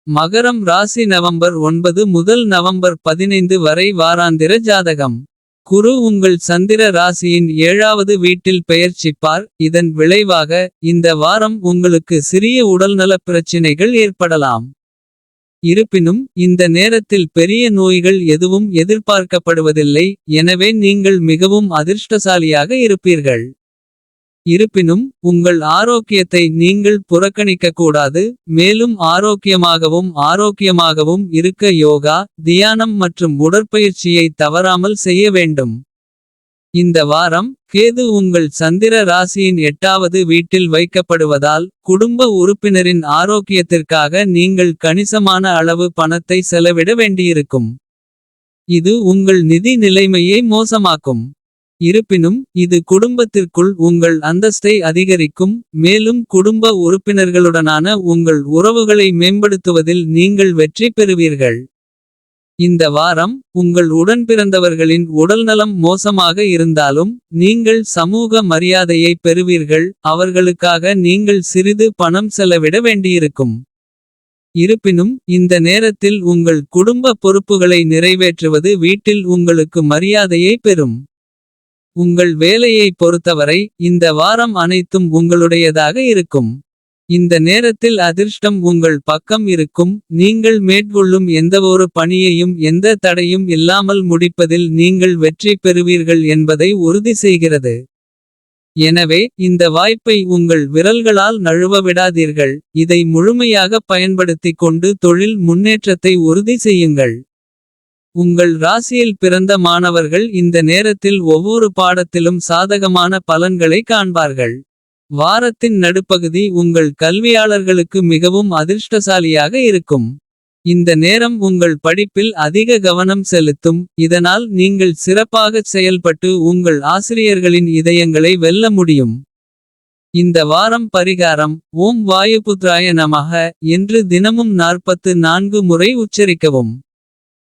மகரம் ராசி நவம்பர் 9 முதல் நவம்பர் 15 வரை வாராந்திர ஜாதகம். குரு உங்கள் சந்திர ராசியின் 7வது வீட்டில் பெயர்ச்சிப்பார். இதன் விளைவாக இந்த வாரம் உங்களுக்கு சிறிய உடல்நலப் பிரச்சினைகள் ஏற்படலாம். இருப்பினும் இந்த நேரத்தில் பெரிய நோய்கள் எதுவும் எதிர்பார்க்கப்படுவதில்லை. எனவே நீங்கள் மிகவும் அதிர்ஷ்டசாலியாக இருப்பீர்கள். இருப்பினும் உங்கள் ஆரோக்கியத்தை நீங்கள் புறக்கணிக்கக்கூடாது. மேலும் ஆரோக்கியமாகவும் இருக்க யோகா, தியானம் மற்றும் உடற்பயிற்சியை தவறாமல் செய்ய வேண்டும். இந்த வாரம் கேது உங்கள் சந்திர ராசியின் 8வது வீட்டில் வைக்கப்படுவதால். குடும்ப உறுப்பினரின் ஆரோக்கியத்திற்காக நீங்கள் கணிசமான அளவு பணத்தை செலவிட வேண்டியிருக்கும். இது உங்கள் நிதி நிலைமையை மோசமாக்கும். இருப்பினும் இது குடும்பத்திற்குள் உங்கள் அந்தஸ்தை அதிகரிக்கும். மேலும் குடும்ப உறுப்பினர்களுடனான உங்கள் உறவுகளை மேம்படுத்துவதில் நீங்கள் வெற்றி பெறுவீர்கள். இந்த வாரம் உங்கள் உடன்பிறந்தவர்களின் உடல்நலம் மோசமாக இருந்தாலும். நீங்கள் சமூக மரியாதையை பெறுவீர்கள். அவர்களுக்காக நீங்கள் சிறிது பணம் செலவிட வேண்டியிருக்கும். இருப்பினும் இந்த நேரத்தில் உங்கள் குடும்ப பொறுப்புகளை நிறைவேற்றுவது வீட்டில் உங்களுக்கு மரியாதையை பெறும். உங்கள் வேலையை பொறுத்தவரை இந்த வாரம் அனைத்தும் உங்களுடையதாக இருக்கும். இந்த நேரத்தில் அதிர்ஷ்டம் உங்கள் பக்கம் இருக்கும். நீங்கள் மேற்கொள்ளும் எந்தவொரு பணியையும் எந்த தடையும் இல்லாமல் முடிப்பதில் நீங்கள் வெற்றி பெறுவீர்கள் என்பதை உறுதி செய்கிறது. எனவே இந்த வாய்ப்பை உங்கள் விரல்களால் நழுவ விடாதீர்கள். இதை முழுமையாக பயன்படுத்திக் கொண்டு தொழில் முன்னேற்றத்தை உறுதி செய்யுங்கள். உங்கள் ராசியில் பிறந்த மாணவர்கள் இந்த நேரத்தில் ஒவ்வொரு பாடத்திலும் சாதகமான பலன்களை காண்பார்கள். வாரத்தின் நடுப்பகுதி உங்கள் கல்வியாளர்களுக்கு மிகவும் அதிர்ஷ்டசாலியாக இருக்கும். இந்த நேரம் உங்கள் படிப்பில் அதிக கவனம் செலுத்தும். இதனால் நீங்கள் சிறப்பாகச் செயல்பட்டு உங்கள் ஆசிரியர்களின் இதயங்களை வெல்ல முடியும். இந்த வாரம் பரிகாரம் ஓம் வாயுபுத்ராய நமஹ என்று தினமும் 44 முறை உச்சரிக்கவும்.